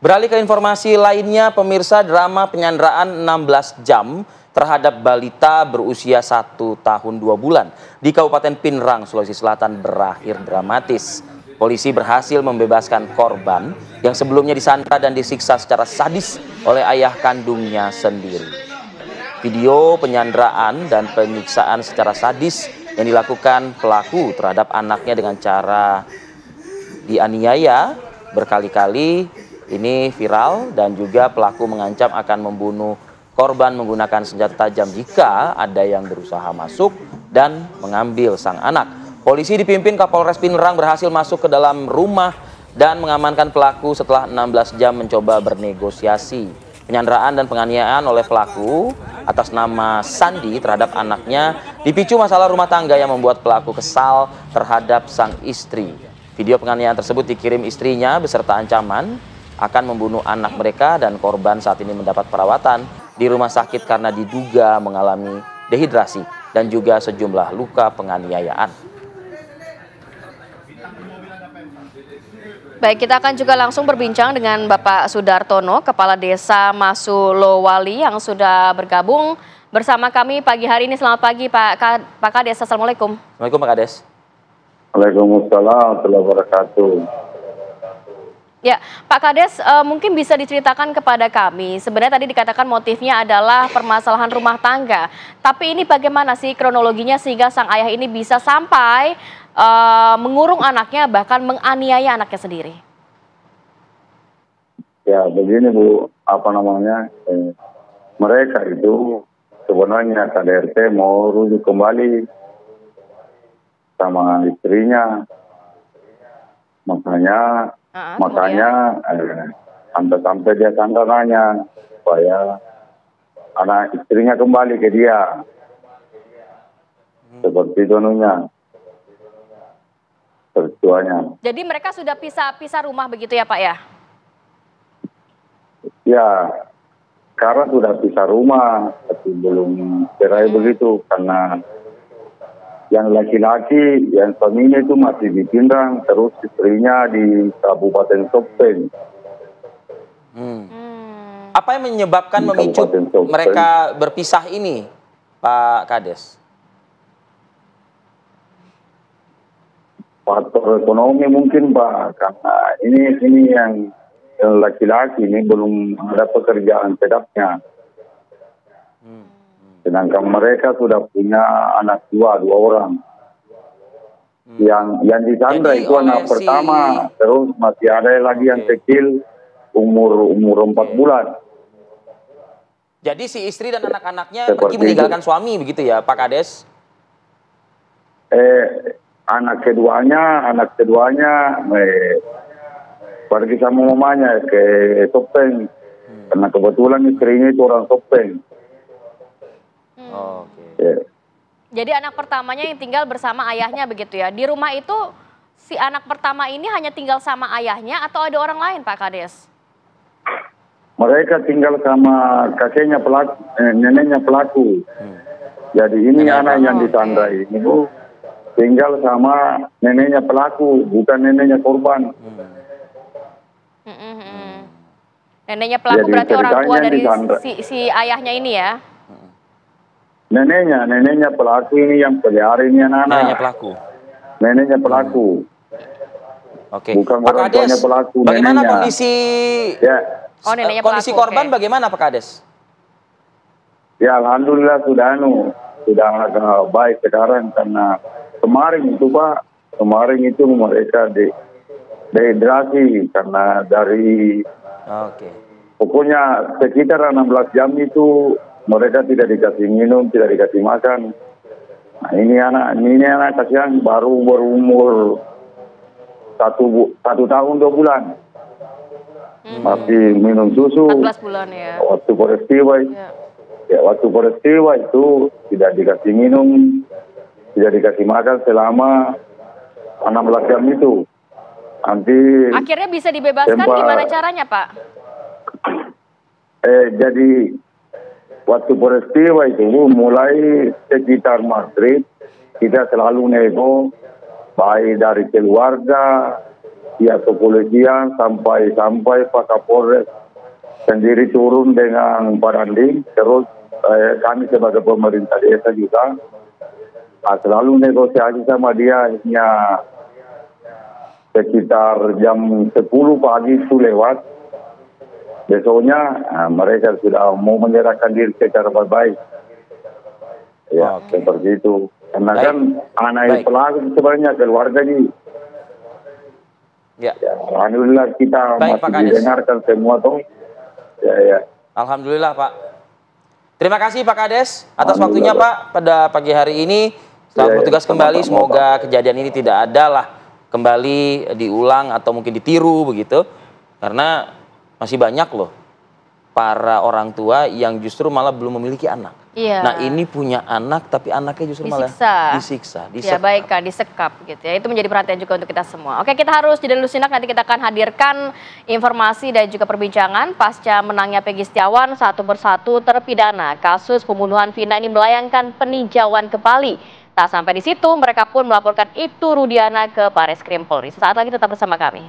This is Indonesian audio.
Beralih ke informasi lainnya, pemirsa, drama penyanderaan 16 jam terhadap balita berusia 1 tahun 2 bulan di Kabupaten Pinrang, Sulawesi Selatan berakhir dramatis. Polisi berhasil membebaskan korban yang sebelumnya disandra dan disiksa secara sadis oleh ayah kandungnya sendiri. Video penyanderaan dan penyiksaan secara sadis yang dilakukan pelaku terhadap anaknya dengan cara dianiaya berkali-kali ini viral, dan juga pelaku mengancam akan membunuh korban menggunakan senjata tajam jika ada yang berusaha masuk dan mengambil sang anak. Polisi dipimpin Kapolres Pinrang berhasil masuk ke dalam rumah dan mengamankan pelaku setelah 16 jam mencoba bernegosiasi. Penyanderaan dan penganiayaan oleh pelaku atas nama Sandi terhadap anaknya dipicu masalah rumah tangga yang membuat pelaku kesal terhadap sang istri. Video penganiayaan tersebut dikirim istrinya beserta ancaman akan membunuh anak mereka, dan korban saat ini mendapat perawatan di rumah sakit karena diduga mengalami dehidrasi dan juga sejumlah luka penganiayaan. Baik, kita akan juga langsung berbincang dengan Bapak Sudartono, Kepala Desa Masulowali yang sudah bergabung bersama kami pagi hari ini. Selamat pagi Pak Kades, Assalamualaikum. Assalamualaikum Pak Kades. Waalaikumsalam warahmatullahi wabarakatuh. Ya, Pak Kades, mungkin bisa diceritakan kepada kami, sebenarnya tadi dikatakan motifnya adalah permasalahan rumah tangga. Tapi ini bagaimana sih kronologinya sehingga sang ayah ini bisa sampai mengurung anaknya, bahkan menganiaya anaknya sendiri? Ya, begini Bu, mereka itu sebenarnya KDRT mau rujuk kembali sama istrinya. Makanya sampai dia sandaranya supaya anak istrinya kembali ke dia. Seperti itu tertuanya. Jadi mereka sudah pisah rumah begitu ya Pak ya? Ya, karena sudah pisah rumah, tapi belum cerai begitu, karena yang laki-laki, yang suaminya itu masih di Pinrang, terus istrinya di Kabupaten Sopeng. Apa yang menyebabkan memicu mereka berpisah ini, Pak Kades? Faktor ekonomi mungkin Pak, karena ini yang laki-laki ini belum ada pekerjaan tetapnya. Sedangkan mereka sudah punya anak dua orang. Yang disandra itu anak pertama, terus masih ada lagi yang kecil umur 4 bulan. Jadi si istri dan anak-anaknya pergi meninggalkan suami begitu ya Pak Kades? Anak keduanya pergi sama mamanya ke Sopeng, karena kebetulan istrinya itu orang Sopeng. Jadi anak pertamanya yang tinggal bersama ayahnya begitu ya. Di rumah itu si anak pertama ini hanya tinggal sama ayahnya atau ada orang lain Pak Kades? Mereka tinggal sama kakeknya pelaku, neneknya pelaku. Jadi ini anak yang disandra ini Bu, tinggal sama neneknya pelaku, bukan neneknya korban. Neneknya pelaku berarti orang tua dari si ayahnya ini ya? Neneknya pelaku ini yang pelihara ini anak. Neneknya pelaku. Neneknya pelaku. Oke. Bukan Pak Kades, pelaku, bagaimana neneknya. Kondisi korban bagaimana Pak Kades? Ya alhamdulillah sudah baik sekarang, karena kemarin itu mereka dehidrasi karena dari pokoknya sekitar 16 jam itu mereka tidak dikasih minum, tidak dikasih makan. Nah, ini anak kasihan baru berumur 1 tahun 2 bulan. Masih minum susu. 14 bulan ya. Waktu peristiwa itu tidak dikasih minum, tidak dikasih makan selama 16 jam itu. Nanti akhirnya bisa dibebaskan gimana caranya Pak? Jadi waktu peristiwa itu mulai sekitar maghrib kita selalu nego, baik dari keluarga, pihak kepolisian sampai Pak Kapolres sendiri turun dengan Paranding, terus kami sebagai pemerintah desa juga selalu negosiasi sama dia. Sekitar jam 10 pagi itu lewat. Besoknya mereka sudah mau menyerahkan diri secara baik-baik. Ya, seperti itu. Karena kan anak pelaku sebenarnya keluarga ini. Ya, alhamdulillah kita masih didengarkan semua toh. Ya. Alhamdulillah Pak. Terima kasih Pak Kades atas waktunya Pak pada pagi hari ini. Selamat bertugas kembali. Semoga kejadian ini tidak ada lah kembali diulang atau mungkin ditiru begitu. Karena masih banyak loh para orang tua yang justru malah belum memiliki anak. Iya. Nah ini punya anak tapi anaknya justru malah disiksa. Ya baik kan, disekap gitu ya. Itu menjadi perhatian juga untuk kita semua. Oke, kita harus jeda dulu sinak, nanti kita akan hadirkan informasi dan juga perbincangan pasca menangnya Peggy Setiawan. Satu persatu terpidana kasus pembunuhan Vina ini melayangkan peninjauan kembali. Tak sampai di situ, mereka pun melaporkan Ibtu Rudiana ke Barreskrim Polri. Sesaat lagi tetap bersama kami.